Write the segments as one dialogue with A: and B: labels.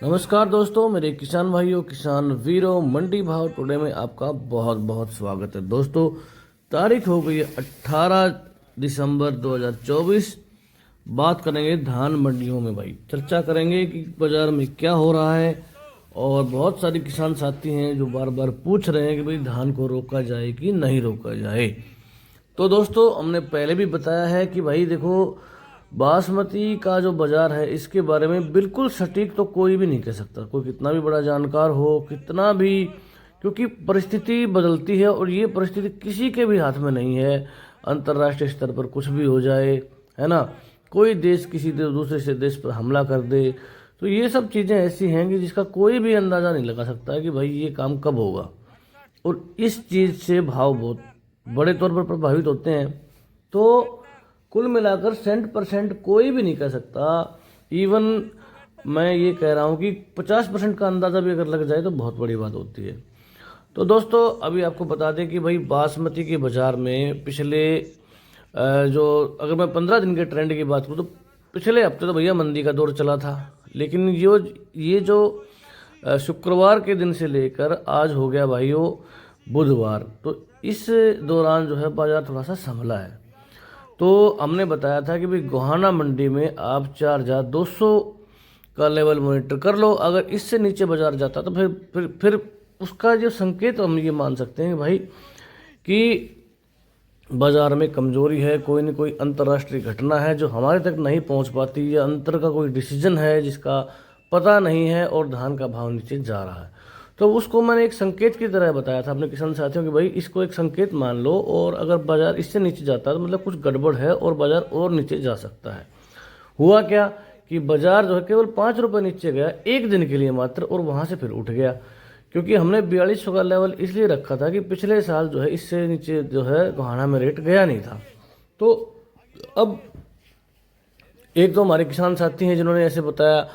A: नमस्कार दोस्तों, मेरे किसान भाइयों, किसान वीरों, मंडी भाव टुडे में आपका बहुत बहुत स्वागत है। दोस्तों, तारीख हो गई है 18 दिसंबर 2024। बात करेंगे धान मंडियों में। भाई चर्चा करेंगे कि बाजार में क्या हो रहा है। और बहुत सारे किसान साथी हैं जो बार बार पूछ रहे हैं कि भाई धान को रोका जाए कि नहीं रोका जाए। तो दोस्तों, हमने पहले भी बताया है कि भाई देखो, बासमती का जो बाजार है इसके बारे में बिल्कुल सटीक तो कोई भी नहीं कह सकता, कोई कितना भी बड़ा जानकार हो, कितना भी, क्योंकि परिस्थिति बदलती है और ये परिस्थिति किसी के भी हाथ में नहीं है। अंतर्राष्ट्रीय स्तर पर कुछ भी हो जाए, है ना, कोई देश किसी दूसरे से देश पर हमला कर दे, तो ये सब चीज़ें ऐसी हैं कि जिसका कोई भी अंदाज़ा नहीं लगा सकता कि भाई ये काम कब होगा। और इस चीज़ से भाव बहुत बड़े तौर पर प्रभावित होते हैं। तो कुल मिलाकर 100% कोई भी नहीं कह सकता। इवन मैं ये कह रहा हूँ कि 50% का अंदाज़ा भी अगर लग जाए तो बहुत बड़ी बात होती है। तो दोस्तों, अभी आपको बता दें कि भाई बासमती के बाज़ार में पिछले जो, अगर मैं 15 दिन के ट्रेंड की बात करूँ तो पिछले हफ्ते तो भैया मंदी का दौर चला था। लेकिन ये जो शुक्रवार के दिन से लेकर आज हो गया भाइयों बुधवार, तो इस दौरान जो है बाज़ार थोड़ा सा संभला है। तो हमने बताया था कि भाई गोहाना मंडी में आप 4,200 का लेवल मॉनिटर कर लो। अगर इससे नीचे बाजार जाता तो फिर उसका जो संकेत हम ये मान सकते हैं भाई कि बाजार में कमजोरी है, कोई न कोई अंतर्राष्ट्रीय घटना है जो हमारे तक नहीं पहुंच पाती, या अंतर का कोई डिसीजन है जिसका पता नहीं है और धान का भाव नीचे जा रहा है। तो उसको मैंने एक संकेत की तरह बताया था अपने किसान साथियों कि भाई इसको एक संकेत मान लो, और अगर बाजार इससे नीचे जाता है तो मतलब कुछ गड़बड़ है और बाजार और नीचे जा सकता है। हुआ क्या कि बाजार जो है केवल 5 रुपये नीचे गया एक दिन के लिए मात्र, और वहाँ से फिर उठ गया। क्योंकि हमने 4200 का लेवल इसलिए रखा था कि पिछले साल जो है इससे नीचे जो है गोहाना में रेट गया नहीं था। तो अब एक तो हमारे किसान साथी हैं जिन्होंने ऐसे बताया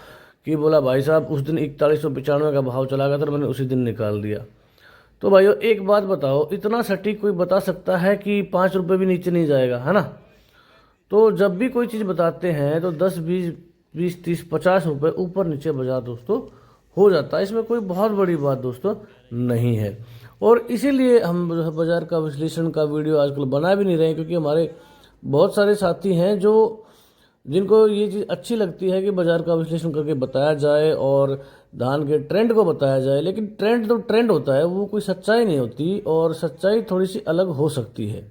A: कि बोला भाई साहब उस दिन 4195 का भाव चला गया था, तो मैंने उसी दिन निकाल दिया। तो भाइयों एक बात बताओ, इतना सटीक कोई बता सकता है कि 5 रुपये भी नीचे नहीं जाएगा, है ना? तो जब भी कोई चीज़ बताते हैं तो 10 20 20 30 50 रुपये ऊपर नीचे बाजार दोस्तों हो जाता है। इसमें कोई बहुत बड़ी बात दोस्तों नहीं है। और इसीलिए हम जो है बाजार का विश्लेषण का वीडियो आजकल बना भी नहीं रहे हैं, क्योंकि हमारे बहुत सारे साथी हैं जो जिनको ये चीज़ अच्छी लगती है कि बाजार का विश्लेषण करके बताया जाए और धान के ट्रेंड को बताया जाए। लेकिन ट्रेंड तो ट्रेंड होता है, वो कोई सच्चाई नहीं होती, और सच्चाई थोड़ी सी अलग हो सकती है।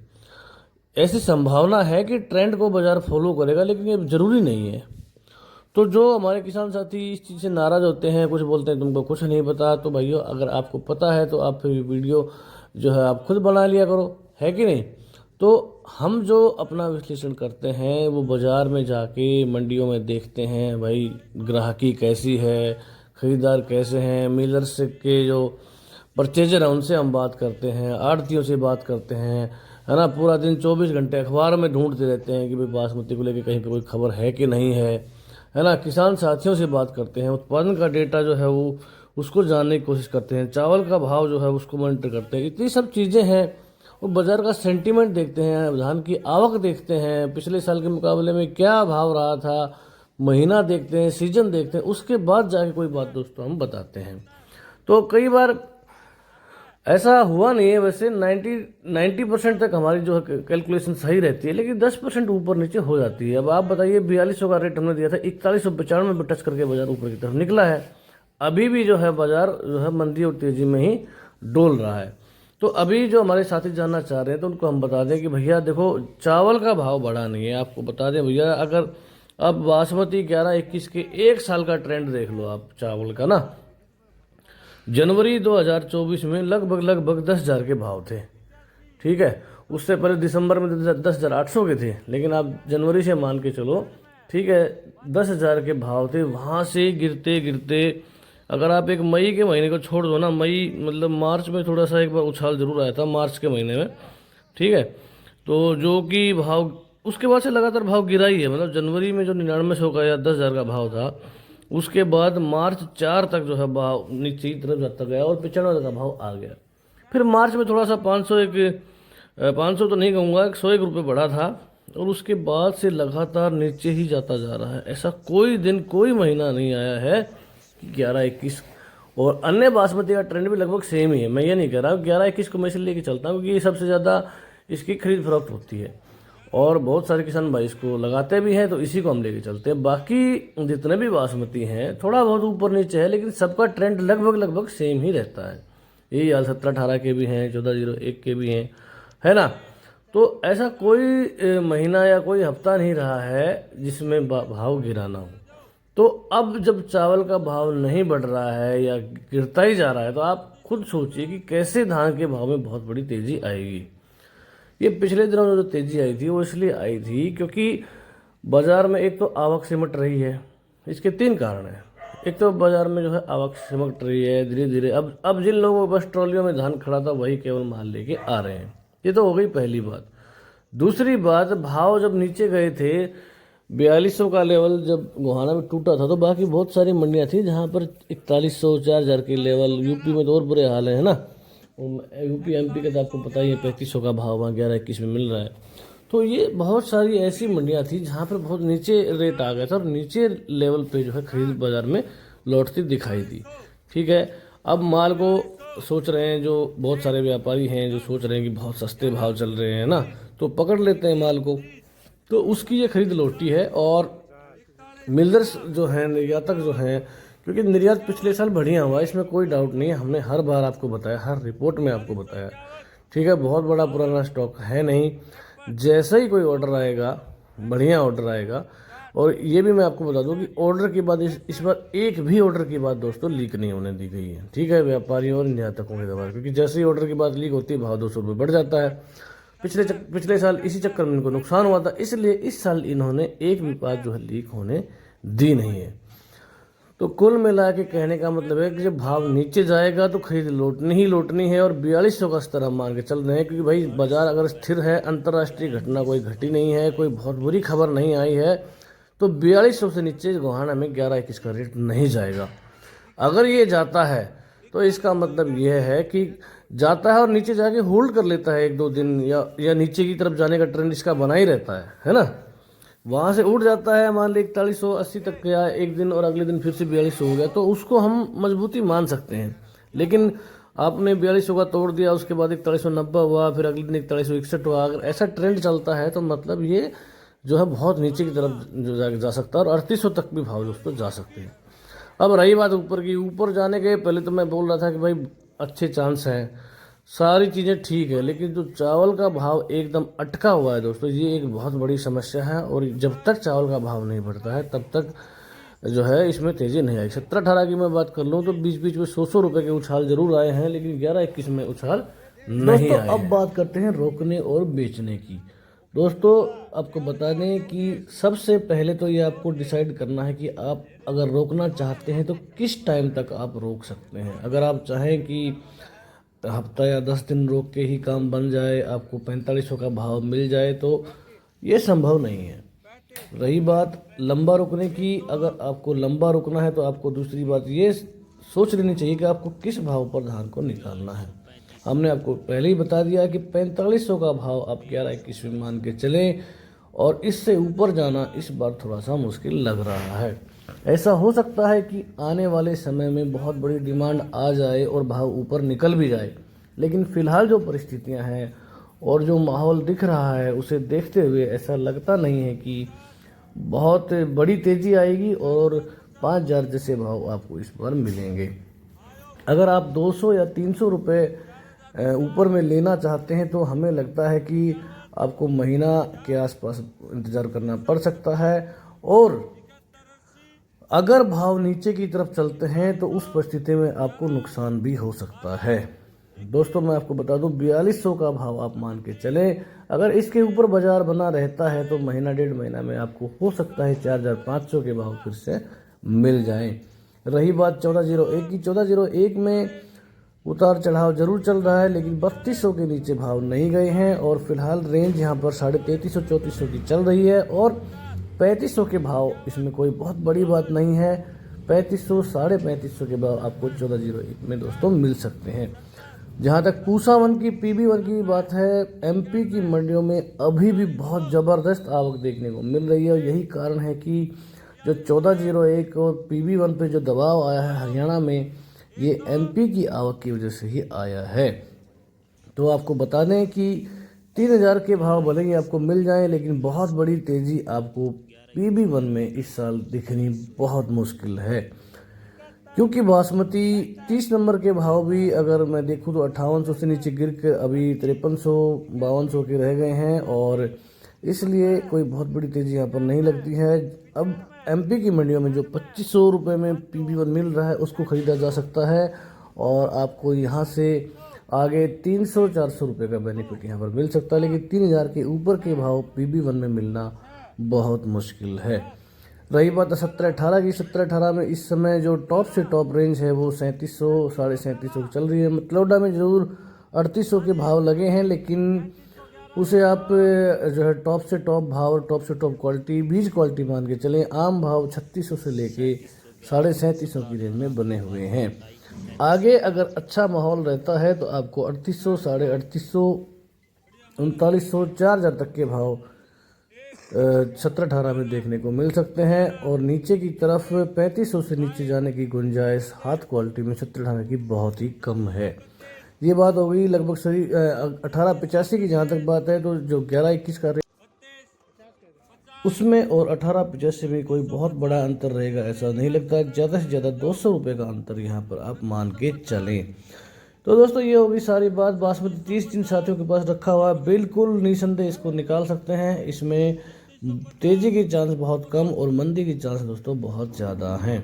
A: ऐसी संभावना है कि ट्रेंड को बाजार फॉलो करेगा, लेकिन ये जरूरी नहीं है। तो जो हमारे किसान साथी इस चीज़ से नाराज़ होते हैं, कुछ बोलते हैं तुमको कुछ नहीं पता, तो भाइयों अगर आपको पता है तो आप फिर वीडियो जो है आप खुद बना लिया करो, है कि नहीं? तो हम जो अपना विश्लेषण करते हैं वो बाज़ार में जाके मंडियों में देखते हैं, भाई ग्राहकी कैसी है, ख़रीदार कैसे हैं, मिलर्स के जो परचेजर हैं उनसे हम बात करते हैं, आड़तियों से बात करते हैं, है ना। पूरा दिन 24 घंटे अखबार में ढूंढते रहते हैं कि भाई बासमती को लेकर कहीं पर कोई खबर है कि नहीं है ना। किसान साथियों से बात करते हैं, उत्पादन का डेटा जो है वो उसको जानने की कोशिश करते हैं, चावल का भाव जो है उसको मॉनिटर करते हैं। इतनी सब चीज़ें हैं। और बाज़ार का सेंटीमेंट देखते हैं, धान की आवक देखते हैं, पिछले साल के मुकाबले में क्या भाव रहा था, महीना देखते हैं, सीजन देखते हैं, उसके बाद जाके कोई बात दोस्तों हम बताते हैं। तो कई बार ऐसा हुआ नहीं है, वैसे 90% तक हमारी जो है कैलकुलेशन सही रहती है, लेकिन 10% ऊपर नीचे हो जाती है। अब आप बताइए, 4200 का रेट हमने दिया था, 4195 में टच करके बाजार ऊपर की तरफ निकला है। अभी भी जो है बाजार जो है मंदी और तेजी में ही डोल रहा है। तो अभी जो हमारे साथी जानना चाह रहे हैं तो उनको हम बता दें कि भैया देखो, चावल का भाव बढ़ा नहीं है। आपको बता दें भैया, अगर अब बासमती 11-21 के एक साल का ट्रेंड देख लो आप चावल का ना, जनवरी 2024 में लगभग 10,000 के भाव थे, ठीक है। उससे पहले दिसंबर में 10,800 के थे, लेकिन आप जनवरी से मान के चलो, ठीक है, 10,000 के भाव थे। वहाँ से गिरते गिरते अगर आप एक मई के महीने को छोड़ दो ना, मई मतलब मार्च में थोड़ा सा एक बार उछाल जरूर आया था मार्च के महीने में, ठीक है। तो जो कि भाव उसके बाद से लगातार भाव गिरा ही है। मतलब जनवरी में जो 9900 का या 10,000 का भाव था, उसके बाद मार्च 4 तक जो है भाव नीचे की तरफ जाता गया और 95 का भाव आ गया। फिर मार्च में थोड़ा सा 500 तो नहीं कहूँगा, 101 रुपये बढ़ा था, और उसके बाद से लगातार नीचे ही जाता जा रहा है। ऐसा कोई दिन कोई महीना नहीं आया है कि 11-21, और अन्य बासमती का ट्रेंड भी लगभग सेम ही है। मैं ये नहीं कह रहा हूँ 11-21 को मैं इसलिए लेके चलता हूँ क्योंकि ये सबसे ज़्यादा इसकी खरीद फरोख्त होती है और बहुत सारे किसान भाई इसको लगाते भी हैं, तो इसी को हम लेके चलते हैं। बाकी जितने भी बासमती हैं थोड़ा बहुत ऊपर नीचे है, लेकिन सबका ट्रेंड लगभग सेम ही रहता है। यही हाल 17-18 के भी हैं, 14-01 के भी हैं, है ना। तो ऐसा कोई महीना या कोई हफ्ता नहीं रहा है जिसमें भाव गिरा ना हो। तो अब जब चावल का भाव नहीं बढ़ रहा है या गिरता ही जा रहा है, तो आप खुद सोचिए कि कैसे धान के भाव में बहुत बड़ी तेजी आएगी। ये पिछले दिनों में जो तेजी आई थी वो इसलिए आई थी क्योंकि बाजार में एक तो आवक सिमट रही है। इसके 3 कारण हैं। एक तो बाजार में जो है आवक सिमट रही है धीरे धीरे। अब जिन लोगों के बस ट्रॉलियों में धान खड़ा था वही केवल माल लेके आ रहे हैं। ये तो हो गई पहली बात। दूसरी बात, भाव जब नीचे गए थे 4200 का लेवल जब गोहाना में टूटा था, तो बाकी बहुत सारी मंडियां थी जहां पर 4100 4000 के लेवल। यूपी में तो और बुरे हाल है ना। यूपी एमपी का तो आपको पता ही है 3500 का भाव वहाँ 11-21 में मिल रहा है। तो ये बहुत सारी ऐसी मंडियां थी जहां पर बहुत नीचे रेट आ गया था और नीचे लेवल पे जो है खरीद बाजार में लौटती दिखाई दी। ठीक है, अब माल को सोच रहे हैं जो बहुत सारे व्यापारी हैं जो सोच रहे हैं कि बहुत सस्ते भाव चल रहे हैं ना, तो पकड़ लेते हैं माल को, तो उसकी ये खरीद लौटी है। और मिलर्स जो हैं, निर्यातक जो हैं, क्योंकि निर्यात पिछले साल बढ़िया हुआ, इसमें कोई डाउट नहीं है। हमने हर बार आपको बताया, हर रिपोर्ट में आपको बताया, ठीक है। बहुत बड़ा पुराना स्टॉक है नहीं। जैसे ही कोई ऑर्डर आएगा, बढ़िया ऑर्डर आएगा, और ये भी मैं आपको बता दूं कि ऑर्डर की बात इस बार एक भी ऑर्डर की बात दोस्तों लीक नहीं होने दी गई है, ठीक है, व्यापारियों और निर्यातकों के द्वारा। क्योंकि जैसे ही ऑर्डर की बात लीक होती है भाव 200 रुपये बढ़ जाता है। पिछले साल इसी चक्कर में इनको नुकसान हुआ था, इसलिए इस साल इन्होंने एक भी बात जो है लीक होने दी नहीं है। तो कुल मिला के कहने का मतलब है कि जब भाव नीचे जाएगा तो खरीद लौटनी है। और 4200 का स्तर हम मान के चल रहे हैं, क्योंकि भाई बाजार अगर स्थिर है, अंतर्राष्ट्रीय घटना कोई घटी नहीं है, कोई बहुत बुरी खबर नहीं आई है, तो 4200 से नीचे गोहाना में 11-21 का रेट नहीं जाएगा। अगर ये जाता है तो इसका मतलब यह है कि जाता है और नीचे जाके होल्ड कर लेता है 1-2 दिन, या नीचे की तरफ जाने का ट्रेंड इसका बना ही रहता है ना। वहाँ से उठ जाता है, मान ली 4180 तक गया एक दिन और अगले दिन फिर से 4200 हो गया, तो उसको हम मजबूती मान सकते हैं। लेकिन आपने 4200 का तोड़ दिया, उसके बाद 4190 हुआ, फिर अगले दिन 4161 हुआ। अगर ऐसा ट्रेंड चलता है तो मतलब ये जो है बहुत नीचे की तरफ जा सकता है और 3800 तक भी भाव दोस्तों जा सकते हैं। अब रही बात ऊपर की, ऊपर जाने के पहले तो मैं बोल रहा था कि भाई अच्छे चांस हैं, सारी चीज़ें ठीक है, लेकिन जो चावल का भाव एकदम अटका हुआ है दोस्तों, ये एक बहुत बड़ी समस्या है। और जब तक चावल का भाव नहीं बढ़ता है तब तक जो है इसमें तेज़ी नहीं आई। 17-18 की मैं बात कर लूँ तो बीच बीच में 100 रुपये के उछाल जरूर आए हैं, लेकिन 11-21 में उछाल नहीं आए। अब बात करते हैं रोकने और बेचने की। दोस्तों आपको बता दें कि सबसे पहले तो ये आपको डिसाइड करना है कि आप अगर रोकना चाहते हैं तो किस टाइम तक आप रोक सकते हैं। अगर आप चाहें कि हफ्ता या 10 दिन रोक के ही काम बन जाए, आपको 4500 का भाव मिल जाए, तो ये संभव नहीं है। रही बात लंबा रुकने की, अगर आपको लंबा रुकना है तो आपको दूसरी बात ये सोच लेनी चाहिए कि आपको किस भाव पर धान को निकालना है। हमने आपको पहले ही बता दिया कि 4500 का भाव आप 11-21 में मान के चलें, और इससे ऊपर जाना इस बार थोड़ा सा मुश्किल लग रहा है। ऐसा हो सकता है कि आने वाले समय में बहुत बड़ी डिमांड आ जाए और भाव ऊपर निकल भी जाए, लेकिन फिलहाल जो परिस्थितियां हैं और जो माहौल दिख रहा है उसे देखते हुए ऐसा लगता नहीं है कि बहुत बड़ी तेज़ी आएगी और 5000 जैसे भाव आपको इस बार मिलेंगे। अगर आप 200 या 300 रुपये ऊपर में लेना चाहते हैं तो हमें लगता है कि आपको महीना के आसपास इंतज़ार करना पड़ सकता है। और अगर भाव नीचे की तरफ चलते हैं तो उस परिस्थिति में आपको नुकसान भी हो सकता है। दोस्तों मैं आपको बता दूं 4200 का भाव आप मान के चलें। अगर इसके ऊपर बाजार बना रहता है तो महीना 1.5 महीना में आपको हो सकता है 4500 के भाव फिर से मिल जाएं। रही बात 1401 की, 1401 में उतार चढ़ाव जरूर चल रहा है, लेकिन 3200 के नीचे भाव नहीं गए हैं और फिलहाल रेंज यहाँ पर 3350-3400 की चल रही है। और 3500 के भाव, इसमें कोई बहुत बड़ी बात नहीं है, 3500 3550 के भाव आपको 1401 में दोस्तों मिल सकते हैं। जहाँ तक पूसा 1 की PB1 की बात है, MP की मंडियों में अभी भी बहुत ज़बरदस्त आवक देखने को मिल रही है और यही कारण है कि जो 1401 और PB1 पे जो दबाव आया है हरियाणा में, ये MP की आवक की वजह से ही आया है। तो आपको बता दें कि 3000 के भाव भले ही आपको मिल जाएं, लेकिन बहुत बड़ी तेज़ी आपको PB1 में इस साल दिखनी बहुत मुश्किल है, क्योंकि बासमती 30 नंबर के भाव भी अगर मैं देखूं तो 5800 से नीचे गिर कर अभी 5300 5200 के रह गए हैं, और इसलिए कोई बहुत बड़ी तेज़ी यहाँ पर नहीं लगती है। अब MP की मंडियों में जो 2500 रुपये में PB1 मिल रहा है उसको ख़रीदा जा सकता है, और आपको यहाँ से आगे 300-400 रुपये का बेनिफिट यहाँ पर मिल सकता है, लेकिन 3000 के ऊपर के भाव PB1 में मिलना बहुत मुश्किल है। रही बात 17-18 की, 17-18 में इस समय जो टॉप से टॉप रेंज है वो 3700 3750 चल रही है। मतलौडा में ज़रूर 3800 के भाव लगे हैं, लेकिन उसे आप जो है टॉप से टॉप भाव और टॉप से टॉप क्वालिटी, बीज क्वालिटी मान के चलें। आम भाव 3600 से लेके 3750 की रेंज में बने हुए हैं। आगे अगर अच्छा माहौल रहता है तो आपको 3800, 3850, 3900, 4000 तक के भाव 17-18 में देखने को मिल सकते हैं, और नीचे की तरफ 3500 से नीचे जाने की गुंजाइश हाथ क्वालिटी में 17-18 की बहुत ही कम है। ये बात हो गई लगभग सही 1885 की। जहाँ तक बात है तो जो 11-21 का रेट उसमें और 1885 में कोई बहुत बड़ा अंतर रहेगा ऐसा नहीं लगता। ज़्यादा से ज़्यादा 200 रुपये का अंतर यहाँ पर आप मान के चलें। तो दोस्तों ये होगी सारी बात। बासमती 30 दिन साथियों के पास रखा हुआ है, बिल्कुल निसंदेह इसको निकाल सकते हैं। इसमें तेज़ी की चांस बहुत कम और मंदी की चांस दोस्तों बहुत ज़्यादा हैं।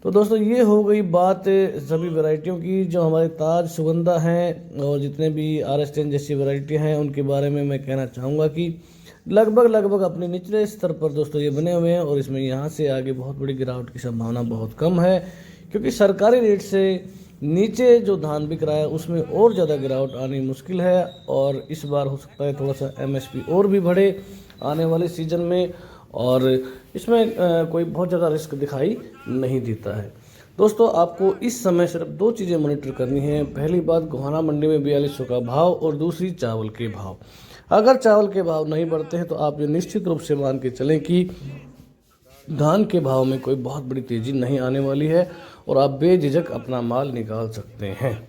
A: तो दोस्तों ये हो गई बात सभी वैरायटियों की। जो हमारे ताज, सुगंधा हैं और जितने भी RS10 जैसी वैरायटी हैं उनके बारे में मैं कहना चाहूँगा कि लगभग अपने निचले स्तर पर दोस्तों ये बने हुए हैं, और इसमें यहाँ से आगे बहुत बड़ी गिरावट की संभावना बहुत कम है, क्योंकि सरकारी रेट से नीचे जो धान बिक रहा है उसमें और ज़्यादा गिरावट आनी मुश्किल है, और इस बार हो सकता है थोड़ा सा MSP और भी बढ़े आने वाले सीजन में, और इसमें कोई बहुत ज़्यादा रिस्क दिखाई नहीं देता है। दोस्तों आपको इस समय सिर्फ 2 चीज़ें मॉनिटर करनी है। पहली बात गोहाना मंडी में 4200 का भाव, और दूसरी चावल के भाव। अगर चावल के भाव नहीं बढ़ते हैं तो आप ये निश्चित रूप से मान के चलें कि धान के भाव में कोई बहुत बड़ी तेज़ी नहीं आने वाली है, और आप बेझिझक अपना माल निकाल सकते हैं।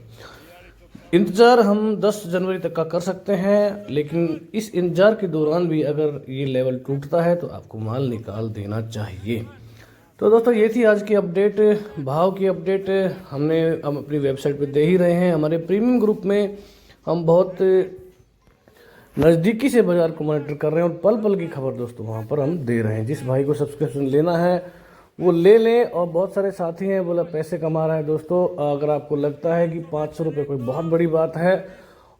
A: इंतज़ार हम 10 जनवरी तक का कर सकते हैं, लेकिन इस इंतज़ार के दौरान भी अगर ये लेवल टूटता है तो आपको माल निकाल देना चाहिए। तो दोस्तों ये थी आज की अपडेट, भाव की अपडेट हम अपनी वेबसाइट पे दे ही रहे हैं। हमारे प्रीमियम ग्रुप में हम बहुत नज़दीकी से बाज़ार को मॉनिटर कर रहे हैं, और पल पल की खबर दोस्तों वहाँ पर हम दे रहे हैं। जिस भाई को सब्सक्रिप्शन लेना है वो ले लें, और बहुत सारे साथी हैं बोला पैसे कमा रहे हैं। दोस्तों अगर आपको लगता है कि 500 रुपये कोई बहुत बड़ी बात है,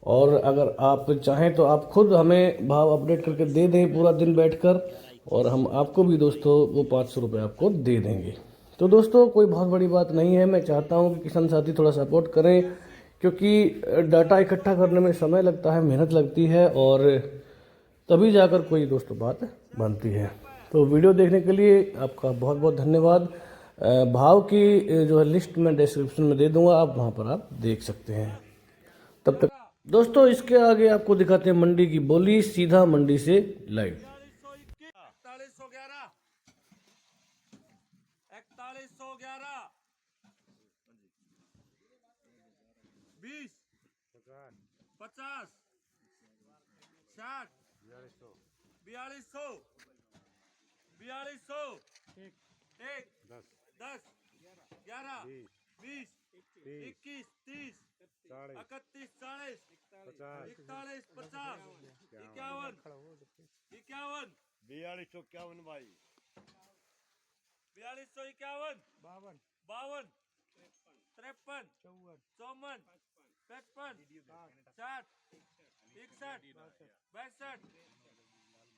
A: और अगर आप चाहें तो आप खुद हमें भाव अपडेट करके दे दें पूरा दिन बैठकर, और हम आपको भी दोस्तों वो 500 रुपये आपको दे देंगे। तो दोस्तों कोई बहुत बड़ी बात नहीं है। मैं चाहता हूँ कि किसान साथी थोड़ा सपोर्ट करें, क्योंकि डाटा इकट्ठा करने में समय लगता है, मेहनत लगती है, और तभी जाकर कोई दोस्तों बात बनती है। तो वीडियो देखने के लिए आपका बहुत बहुत धन्यवाद। भाव की जो है लिस्ट मैं डिस्क्रिप्शन में दे दूंगा, आप वहाँ पर आप देख सकते हैं। तब तक दोस्तों इसके आगे आपको दिखाते हैं मंडी की बोली, सीधा मंडी से लाइव।
B: 4111 20 50 60 4200 1 10 11 20 21 30 31 40 41 50 51 51
C: 4251 भाई
B: 4251 52 53 54 55 60 61 62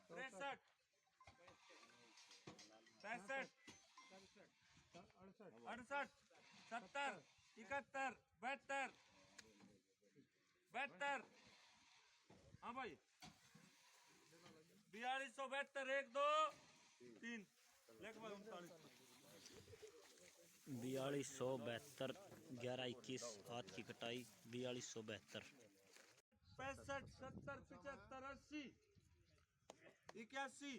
B: 63 65 68 70 71 72 72 हाँ भाई 4272 1 2 3 लगभग
D: 4272 1121 हाथ की कटाई 4272
B: 65 70 75 80 81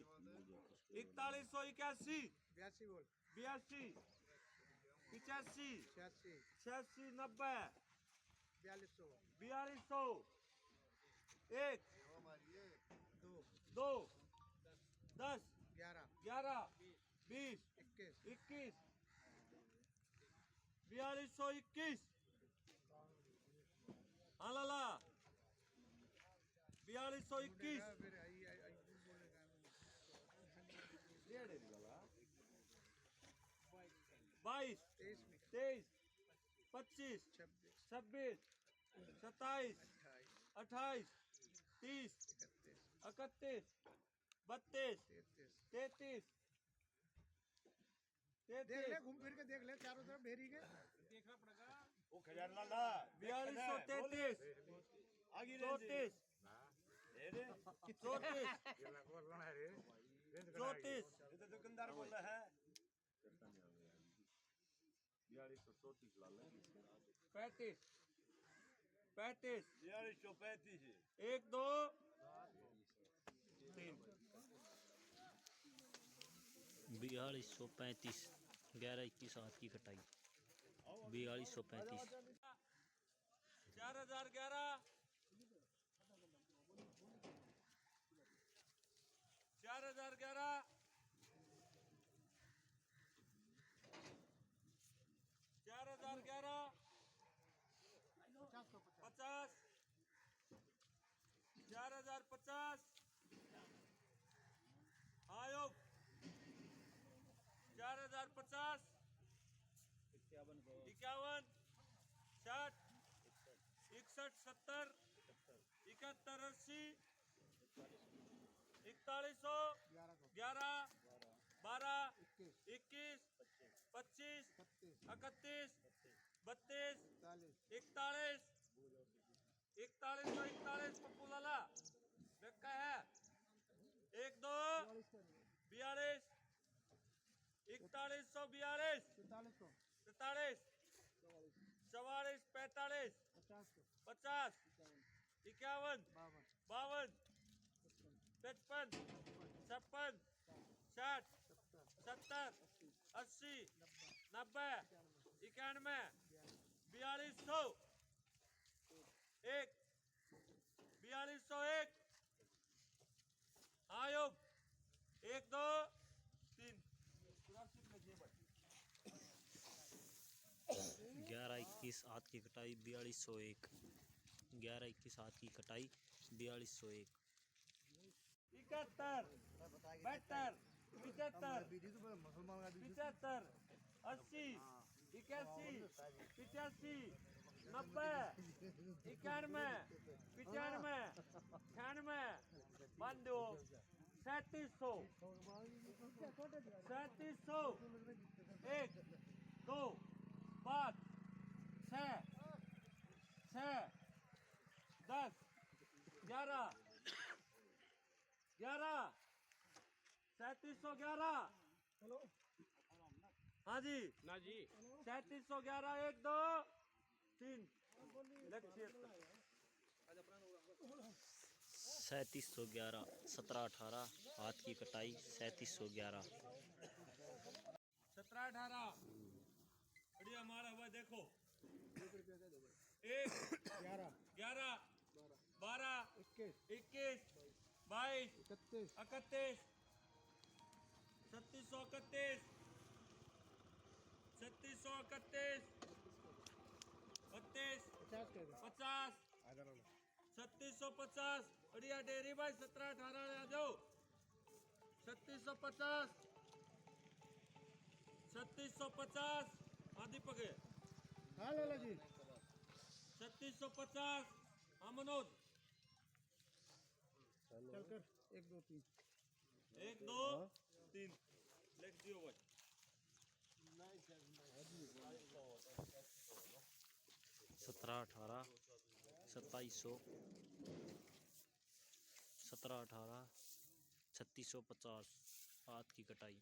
B: 4181
E: 82 बोल
B: 82 85
E: 86
B: 86 90
E: 4200
B: 4200 एक
E: 2
B: दो 10
E: 11
B: 11 20
E: 21
B: 21 4221 हाँ लाला 4221
E: फिर आई बोलेगा
B: 22
E: 23 में
B: 23 25
E: 26
B: 26 27 28 30
E: 31
B: 31 32
E: 33
B: 33
E: देख ले घूम फिर के देख ले चारों तरफ ढेरी के
C: वो खजार लाला
B: 4233
C: आगे
B: 34 34 34
C: ये तो दुकानदार बोल रहा है
B: 35 35
C: 4235
B: एक दो तीन
D: 4235 11-21 हाथ की कटाई 4235
B: 4011 4011 4011 50 4050 आयोग 4050 51 60 61 70 71 80 4100 11 12 21 25 31 32 41 41 पप्पू लाला देखा है 1 2 42 4142 43 44 45 50 51 52 55 56 60 70 80 90 91 4200 एक 4201 आयोग 1 2 3
D: 11-21 हाथ की कटाई 4201 11-21 हाथ की कटाई 4201
B: 71 72 75 75 80 81 85 90 91 95 98 बंदो 3700 1 2 5 6 6 10 11 11 3711 हाँ जी ना जी 3711 1 2 3
D: 3711 17-18 हाथ की कटाई 3711
B: 17-18 बढ़िया मारा हुआ देखो 1 11 12 21 22 31 3631 3631 32 50 3650 बढ़िया डेरी भाई 17-18 आ जाओ 3650 3650 हाँ दीपक है
E: हाँ लाला जी
B: 3650 हाँ मनोज
E: चल कर 1 2 3
B: 1 2 3 लिख दियो भाई
D: 17-18 2700 17-18 3650 हाथ की कटाई